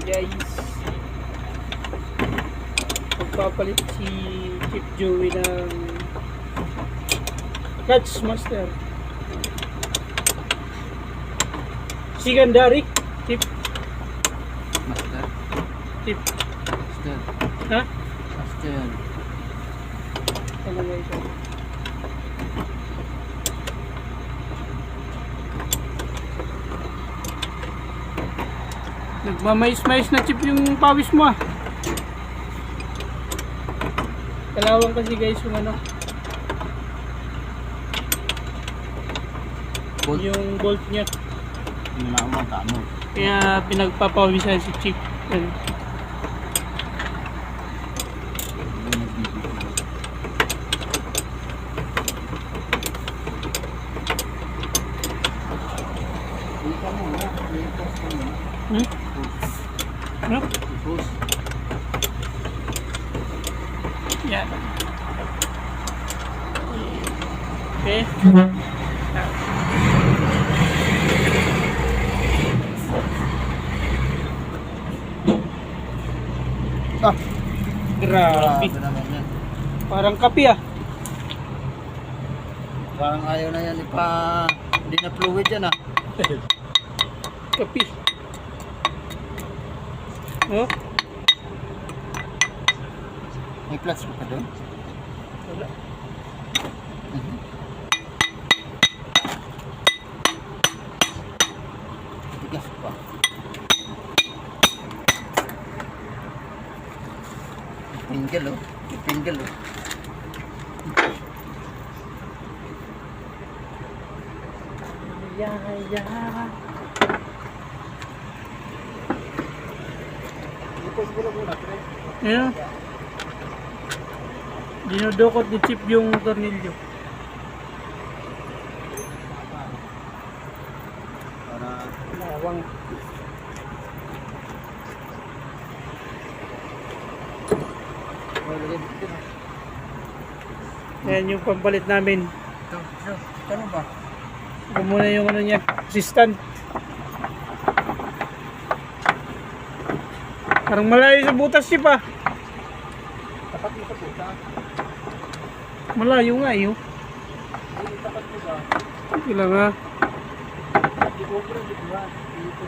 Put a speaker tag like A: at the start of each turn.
A: guys, magpapalit si Chip Joey ng clutch master. Secondary Chip
B: Master.
A: Chip
B: Master.
A: ha?
B: Master.
A: Ano nga ito? Nagmamais-mais na Chip yung pawis mo ah. Kalawang kasi guys yung ano,
B: Bolt.
A: yung bolt niya.
B: Hindi na ako magkamo.
A: Kaya pinagpapawisan si Chip. Yan. Hmm? Ano? Yan. Okay. Ah, grabe.
B: naman yan.
A: Parang kape ah.
B: Parang ayaw na yan hindi na fluid yan ah.
A: Kape. Oh,
B: May clutch mo ka doon?
A: wala.
B: Tigas pa. Ipinggil oh. Ipinggil oh.
A: Yeah. Ayan. Dinudukot ni Chip yung tornilyo. Lawang. Ayan yung pampalit namin.
B: Ano ba?
A: Ito muna yung ano niya, assistant. Parang malayo sa butas Chip ah.
B: Tapat mo sa puta.
A: Malayo nga yun.
B: Tapat mo ba?
A: Ito lang ha.
B: Di ko di ba? Dito.